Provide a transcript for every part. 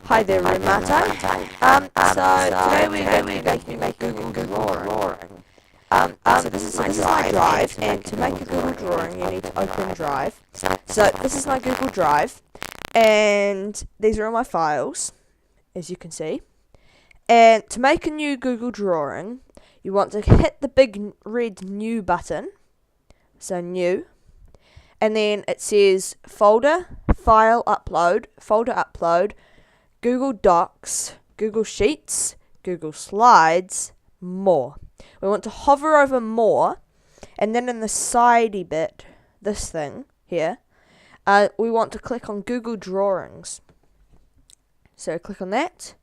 Hi there, Renata. So today we're going to be making a Google drawing. So this is my drive, and to make a Google drawing, you need to open Drive. So this is my Google Drive, and these are all my files, as you can see. And to make a new Google drawing, you want to hit the big red New button, so New, and then it says Folder, File Upload, Folder Upload, Google Docs, Google Sheets, Google Slides, More. We want to hover over More, and then in the sidey bit, this thing here, we want to click on Google Drawings. So click on that.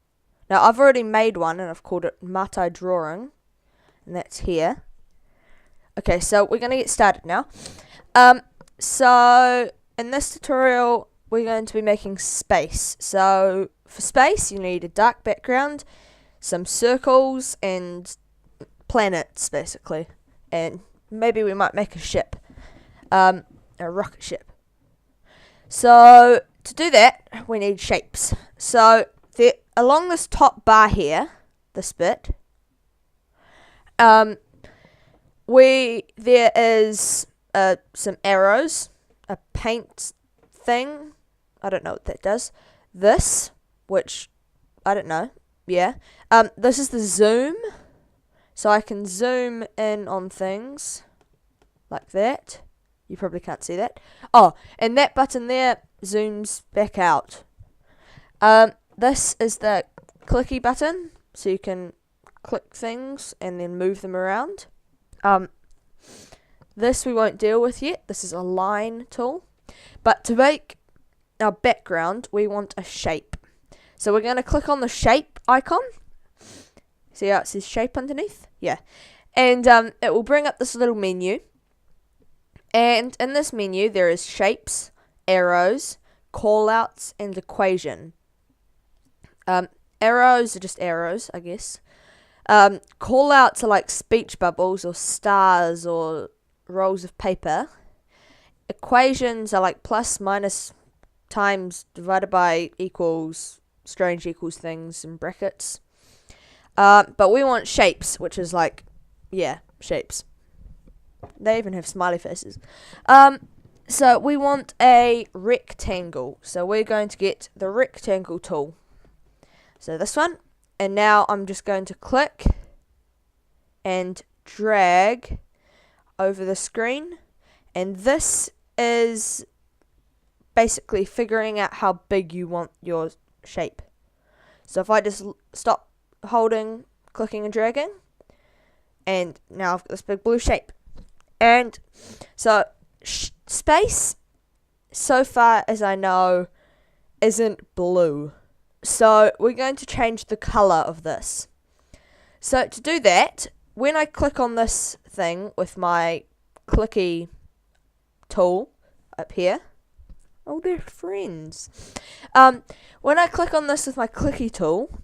Now I've already made one, and I've called it Matai Drawing, and that's here. Okay, so we're going to get started now. So in this tutorial, we're going to be making space. So for space, you need a dark background, some circles, and planets, basically. And maybe we might make a ship, a rocket ship. So to do that, we need shapes. So along this top bar here, this bit, there is some arrows, a paint thing. I don't know what that does. This, which I don't know. Yeah. This is the zoom, so I can zoom in on things like that. You probably can't see that. Oh, and that button there zooms back out. This is the clicky button, so you can click things and then move them around. This we won't deal with yet. This is a line tool. But to make our background, we want a shape. So we're going to click on the shape icon. See how it says shape underneath? Yeah. And it will bring up this little menu. And in this menu, there is shapes, arrows, callouts, and equation. Arrows are just arrows, I guess. Callouts are like speech bubbles or stars or rolls of paper. Equations are like plus, minus, times, divided by, equals, strange equals things in brackets. But we want shapes, which is like, yeah, shapes. They even have smiley faces. So we want a rectangle. So we're going to get the rectangle tool. So this one. And now I'm just going to click and drag over the screen. And this is basically figuring out how big you want your shape. So if I just stop holding, clicking and dragging, and now I've got this big blue shape. And so space, so far as I know, isn't blue. So we're going to change the color of this. So to do that, when I click on this thing with my clicky tool up here, oh, they're friends. When I click on this with my clicky tool,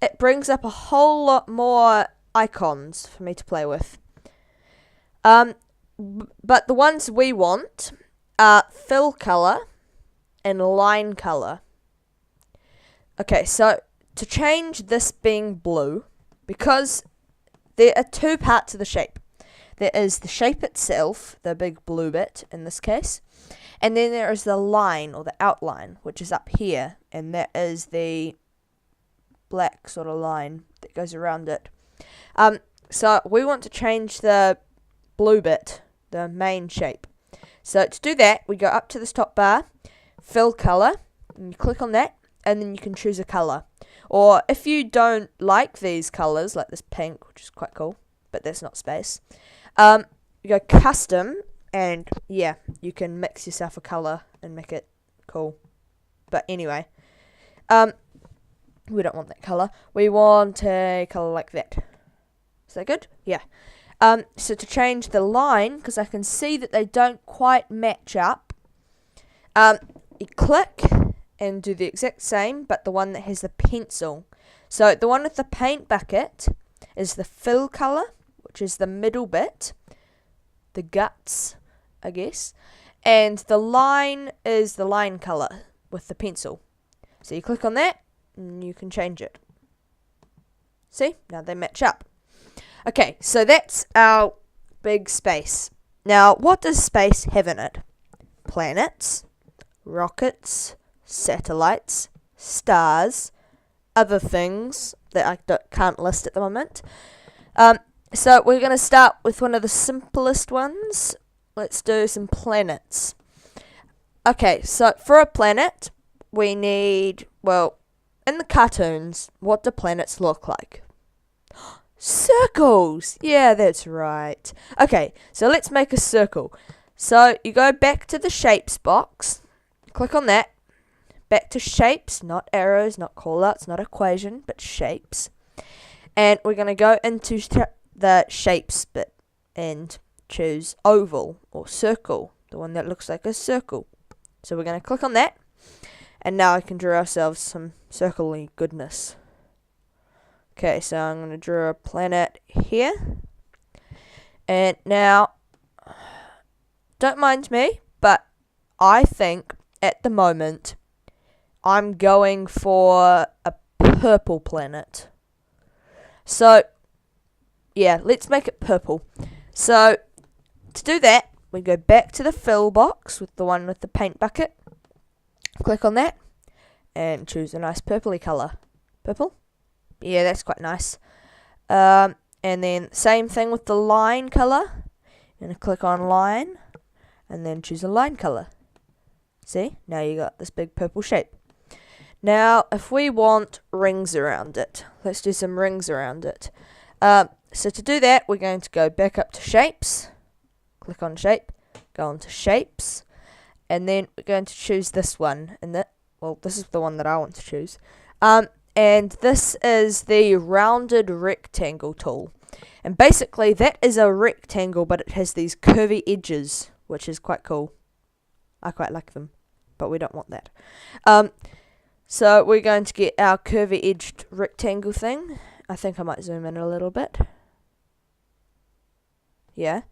it brings up a whole lot more icons for me to play with. But the ones we want are fill color and line color. Okay, so to change this being blue, because there are two parts of the shape. There is the shape itself, the big blue bit in this case, and then there is the line or the outline, which is up here, and that is the black sort of line that goes around it. So we want to change the blue bit, the main shape. So to do that, we go up to this top bar, fill color, and you click on that, and then you can choose a color. Or if you don't like these colors, like this pink, which is quite cool, but that's not space, you go custom, and yeah, you can mix yourself a color and make it cool. But anyway, we don't want that color. We want a color like that. Is that good? Yeah. So to change the line, because I can see that they don't quite match up, you click and do the exact same, but the one that has the pencil. So the one with the paint bucket is the fill color, which is the middle bit, the guts, I guess, and the line is the line color with the pencil. So you click on that, and you can change it. See? Now they match up. Okay, so that's our big space. Now, what does space have in it? Planets, rockets, satellites, stars, other things that I can't list at the moment. So we're going to start with one of the simplest ones. Let's do some planets. Okay, so for a planet, we need, well, in the cartoons, what do planets look like? Circles! Yeah, that's right. Okay, so let's make a circle. So you go back to the shapes box, click on that, back to shapes, not arrows, not callouts, not equation, but shapes. And we're going to go into the shapes bit and choose oval or circle, the one that looks like a circle. So we're going to click on that, and now I can draw ourselves some circly goodness. Okay, so I'm going to draw a planet here. And now, don't mind me, but I think at the moment I'm going for a purple planet. So, yeah, let's make it purple. So, to do that, we go back to the fill box with the one with the paint bucket. Click on that and choose a nice purpley colour. Purple? Yeah, that's quite nice. And then same thing with the line colour. You're going to click on line and then choose a line colour. See? Now you got this big purple shape. Now, if we want rings around it, let's do some rings around it. So to do that, we're going to go back up to shapes. Click on shape. Go on to shapes. And then we're going to choose this one. And this is the one that I want to choose. And this is the rounded rectangle tool. And basically that is a rectangle, but it has these curvy edges, which is quite cool. I quite like them, but we don't want that. So we're going to get our curvy edged rectangle thing. I think I might zoom in a little bit. Yeah.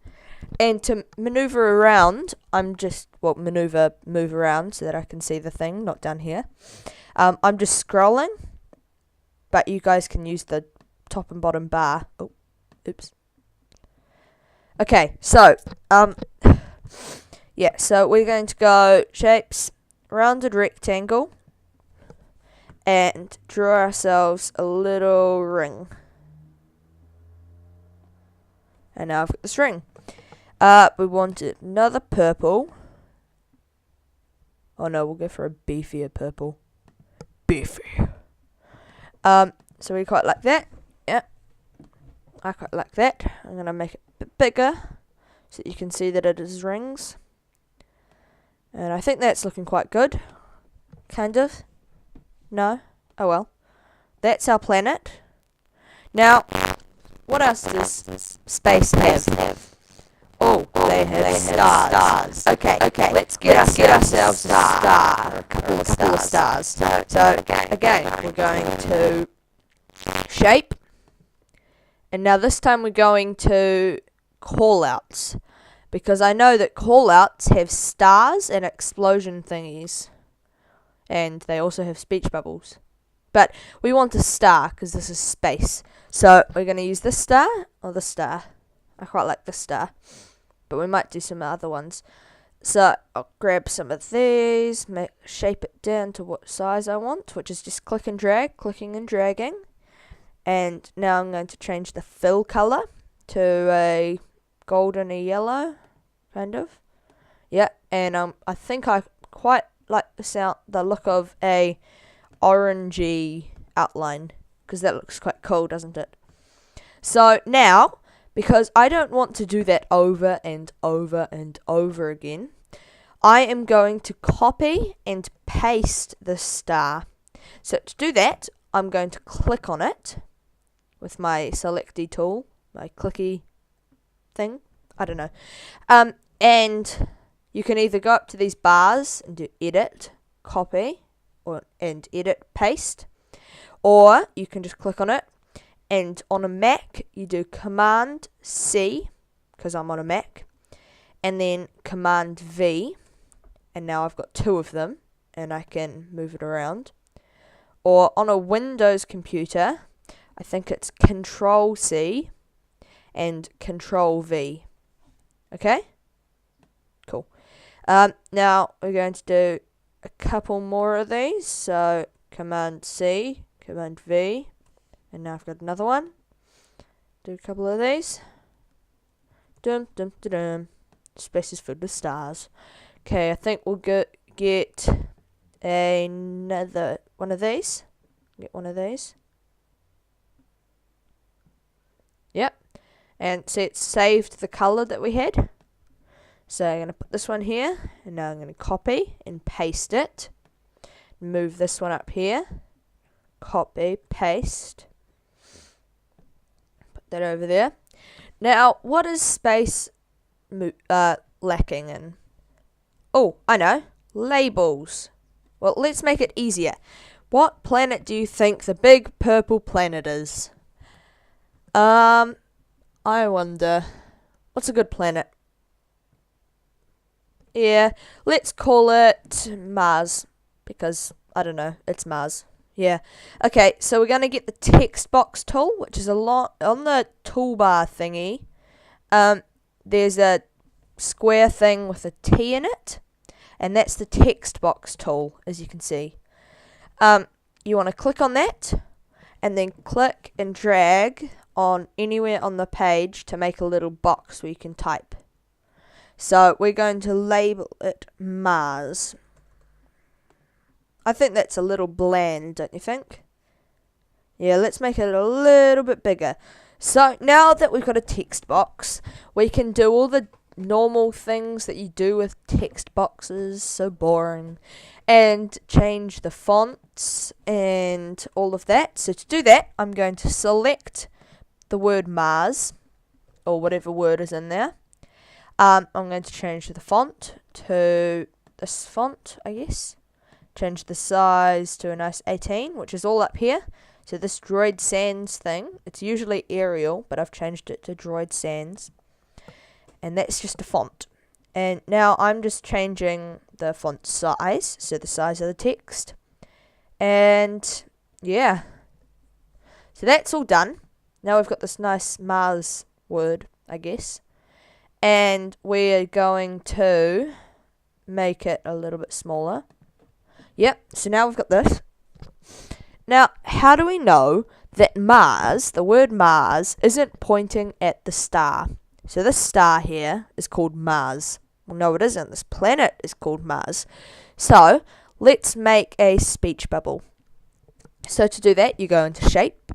And to maneuver around, move around so that I can see the thing, not down here. I'm just scrolling. But you guys can use the top and bottom bar. Oh, oops. Okay, so, yeah, so we're going to go shapes, rounded rectangle, and draw ourselves a little ring. And now I've got this ring. We wanted another purple. Oh no, we'll go for a beefier purple. Beefy. So we quite like that. Yeah. I quite like that. I'm going to make it a bit bigger so that you can see that it is rings. And I think that's looking quite good. Kind of. No? Oh well. That's our planet. Now, what else does space have? Oh, they have stars. Okay, let's get ourselves a star, or a couple of stars. So again, we're going to shape, and now this time we're going to callouts, because I know that callouts have stars and explosion thingies, and they also have speech bubbles. But we want a star, because this is space. So we're going to use this star, or the star. I quite like this star, but we might do some other ones. So I'll grab some of these, shape it down to what size I want, which is just click and drag, clicking and dragging. And now I'm going to change the fill colour to a goldeny yellow, kind of. Yeah, and I think I quite like the look of a orangey outline, because that looks quite cool, doesn't it? So now, because I don't want to do that over and over and over again, I am going to copy and paste the star. So to do that, I'm going to click on it with my selecty tool, my clicky thing. I don't know. And you can either go up to these bars and do edit, copy, and edit, paste, or you can just click on it. And on a Mac, you do Command C, because I'm on a Mac, and then Command V, and now I've got two of them, and I can move it around. or on a Windows computer, I think it's Control C and Control V. Okay? Cool. Now we're going to do a couple more of these. So Command C, Command V, and now I've got another one. Do a couple of these. Dum dum dum dum. Space is filled with stars. Okay, I think we'll get another one of these. Get one of these. Yep. And see, it's saved the color that we had. So I'm going to put this one here, and now I'm going to copy and paste it. Move this one up here. Copy, paste. Put that over there. Now, what is space lacking in? Oh, I know. Labels. Well, let's make it easier. What planet do you think the big purple planet is? I wonder. What's a good planet? Yeah, let's call it Mars. Because, I don't know, it's Mars. Yeah. Okay, so we're going to get the text box tool, which is a lot on the toolbar thingy. There's a square thing with a T in it, and that's the text box tool, as you can see. You want to click on that, and then click and drag on anywhere on the page to make a little box where you can type. So we're going to label it Mars. I think that's a little bland, don't you think? Yeah, let's make it a little bit bigger. So now that we've got a text box, we can do all the normal things that you do with text boxes, so boring, and change the fonts and all of that. So to do that, I'm going to select the word Mars, or whatever word is in there. I'm going to change the font to this font, I guess. Change the size to a nice 18, which is all up here. So this Droid Sans thing, it's usually Arial, but I've changed it to Droid Sans. And that's just a font. And now I'm just changing the font size, so the size of the text. And yeah. So that's all done. Now we've got this nice Mars word, I guess. And we're going to make it a little bit smaller. Yep, so now we've got this. Now, how do we know that Mars, the word Mars, isn't pointing at the star? So this star here is called Mars. Well, no, it isn't. This planet is called Mars. So, let's make a speech bubble. So to do that, you go into Shape,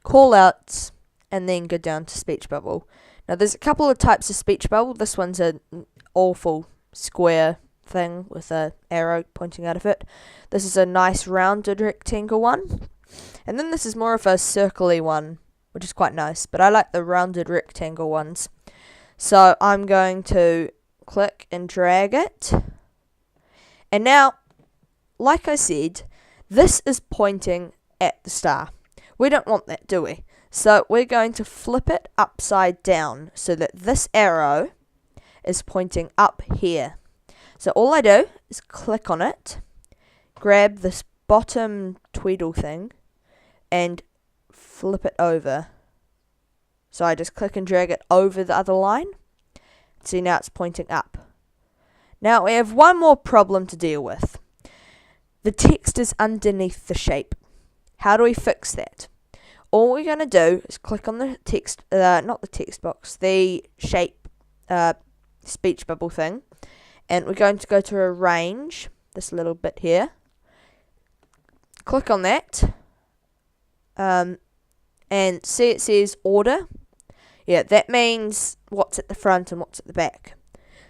Callouts, and then go down to Speech Bubble. Now, there's a couple of types of speech bubble. This one's an awful square thing with a arrow pointing out of it. This is a nice rounded rectangle one. And then this is more of a circly one, which is quite nice. But I like the rounded rectangle ones. So I'm going to click and drag it. And now, like I said, this is pointing at the star. We don't want that, do we? So we're going to flip it upside down so that this arrow is pointing up here. So all I do is click on it, grab this bottom tweedle thing, and flip it over. So I just click and drag it over the other line. See, now it's pointing up. Now we have one more problem to deal with. The text is underneath the shape. How do we fix that? All we're going to do is click on the text, not the text box, the shape speech bubble thing. And we're going to go to Arrange, this little bit here. Click on that. And see it says Order. Yeah, that means what's at the front and what's at the back.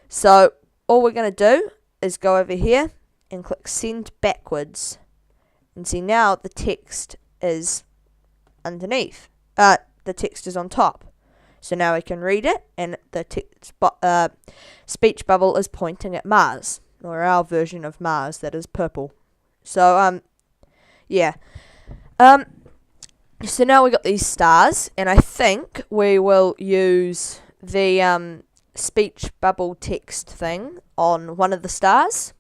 So all we're going to do is go over here and click Send Backwards. And see, now the text is underneath. The text is on top. So now we can read it, and the speech bubble is pointing at Mars, or our version of Mars that is purple. So, yeah. So now we got these stars, and I think we will use the speech bubble text thing on one of the stars.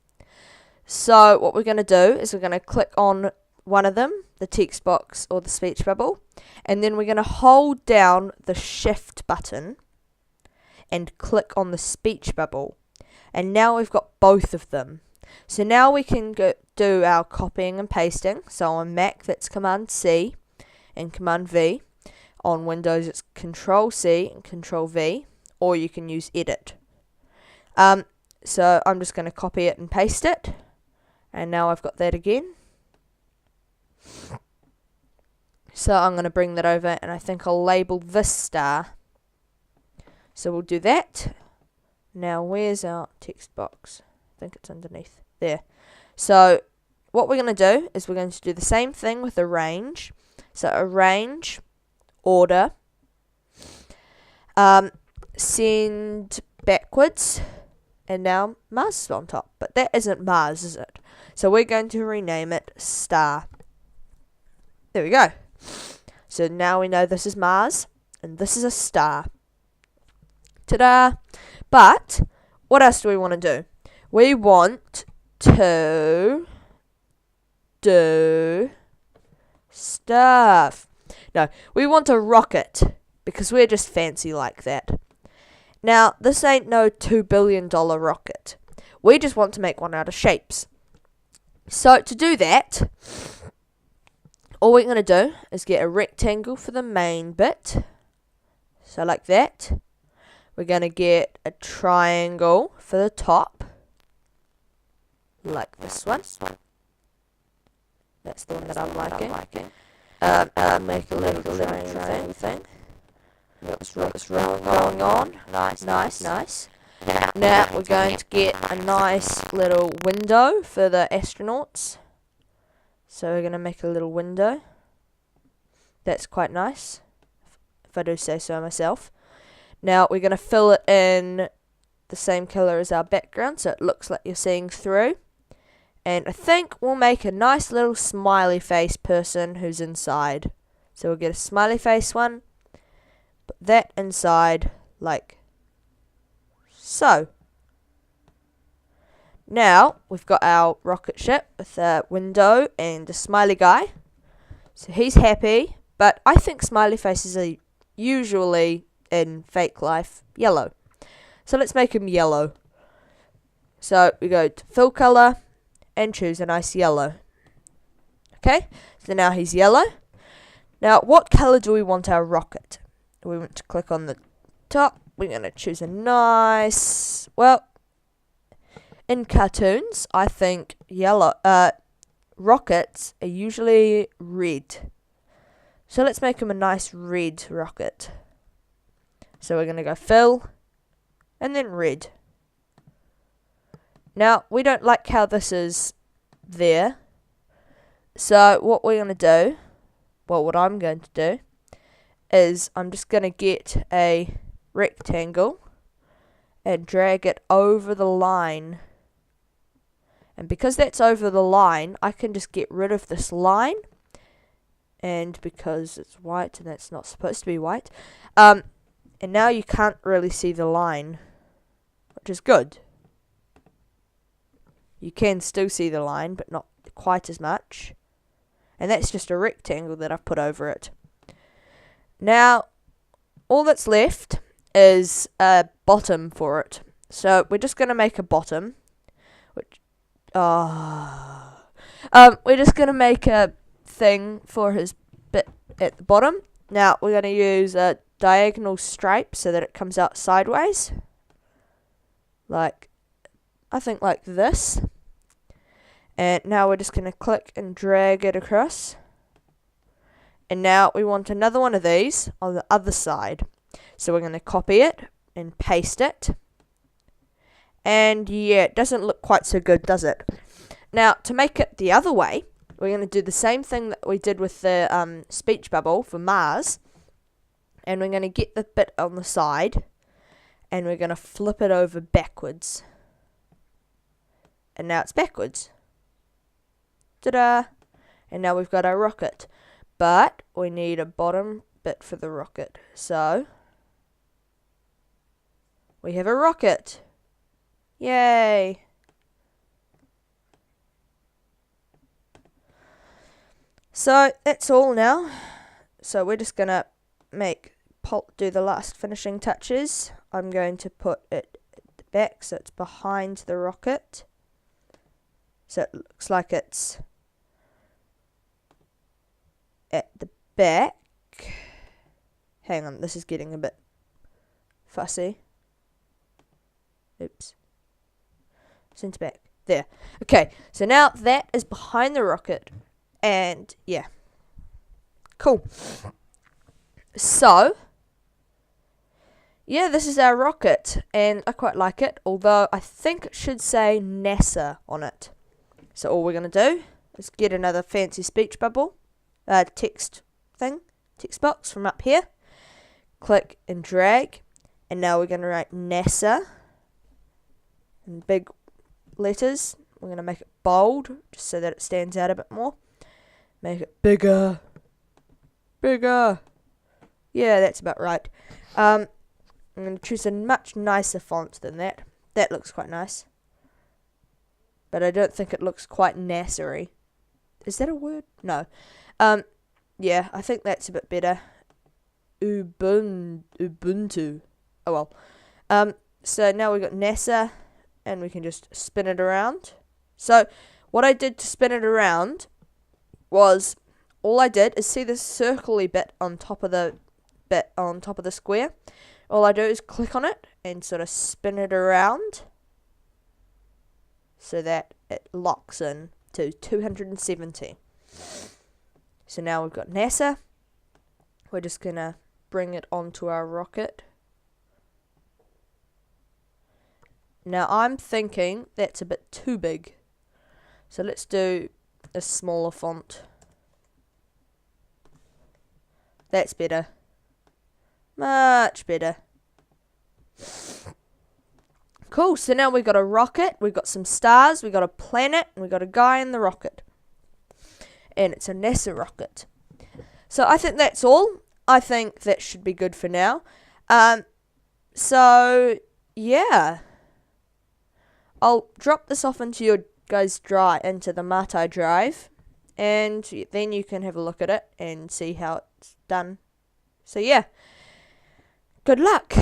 So what we're going to do is we're going to click on one of them, the text box or the speech bubble, and then we're going to hold down the shift button and click on the speech bubble. And now we've got both of them. So now we can go do our copying and pasting. So on Mac, that's Command C and Command V. On Windows, it's Control C and Control V, or you can use Edit. So I'm just going to copy it and paste it, and now I've got that again. So I'm going to bring that over, and I think I'll label this star. So we'll do that. Now where's our text box? I think it's underneath there. So what we're going to do is we're going to do the same thing with arrange. So arrange, order, send backwards, and now Mars is on top. But that isn't Mars, is it? So we're going to rename it star. There we go. So now we know this is Mars and this is a star. Ta-da! But what else do we want to do? We want to do stuff. No, we want a rocket because we're just fancy like that. Now, this ain't no $2 billion rocket. We just want to make one out of shapes. So to do that, all we're going to do is get a rectangle for the main bit. So like that. We're going to get a triangle for the top. Like this one. That's the one that I'm liking. Make a little triangle thing. What's going on? Nice. Now we're going to get a nice little window for the astronauts. So we're going to make a little window. That's quite nice, if I do say so myself. Now we're going to fill it in the same colour as our background, so it looks like you're seeing through. And I think we'll make a nice little smiley face person who's inside. So we'll get a smiley face one, put that inside like so. Now we've got our rocket ship with a window and a smiley guy. So he's happy, but I think smiley faces are usually, in fake life, yellow. So let's make him yellow. So we go to fill color and choose a nice yellow. Okay, so now he's yellow. Now what color do we want our rocket? We want to click on the top. We're going to choose a nice, well, in cartoons, I think yellow rockets are usually red. So let's make him a nice red rocket. So we're going to go fill and then red. Now, we don't like how this is there. So what we're going to do, well, what I'm going to do, is I'm just going to get a rectangle and drag it over the line. And because that's over the line, I can just get rid of this line. And because it's white and that's not supposed to be white. And now you can't really see the line, which is good. You can still see the line, but not quite as much. And that's just a rectangle that I've put over it. Now, all that's left is a bottom for it. So we're just going to make a bottom. We're just going to make a thing for his bit at the bottom. Now, we're going to use a diagonal stripe so that it comes out sideways. I think like this. And now we're just going to click and drag it across. And now we want another one of these on the other side. So we're going to copy it and paste it. And yeah, it doesn't look quite so good, does it? Now, to make it the other way, we're going to do the same thing that we did with the speech bubble for Mars. And we're going to get the bit on the side. And we're going to flip it over backwards. And now it's backwards. Ta-da! And now we've got our rocket. But we need a bottom bit for the rocket. So we have a rocket. Yay! So that's all now. So we're just gonna do the last finishing touches. I'm going to put it at the back so it's behind the rocket. So it looks like it's at the back. Hang on, this is getting a bit fussy. Oops. Center back. There. Okay, so now that is behind the rocket. And yeah. Cool. So, yeah, this is our rocket. And I quite like it. Although I think it should say NASA on it. So all we're going to do is get another fancy speech bubble. Text box from up here. Click and drag. And now we're going to write NASA in big letters. We're going to make it bold just so that it stands out a bit more. Make it bigger. Bigger. Yeah, that's about right. I'm going to choose a much nicer font than that. That looks quite nice. But I don't think it looks quite NASA-y. Is that a word? No. Yeah, I think that's a bit better. Ubuntu. Oh well. So now we've got NASA, and we can just spin it around. So what I did to spin it around was, all I did is see this circly bit on top of the square. All I do is click on it and sort of spin it around so that it locks in to 270. So now we've got NASA. We're just gonna bring it onto our rocket. Now I'm thinking that's a bit too big. So let's do a smaller font. That's better. Much better. Cool, so now we've got a rocket, we've got some stars, we've got a planet, and we've got a guy in the rocket. And it's a NASA rocket. So I think that's all. I think that should be good for now. So, yeah. I'll drop this off into your guys' into the Mate drive. And then you can have a look at it and see how it's done. So, yeah. Good luck.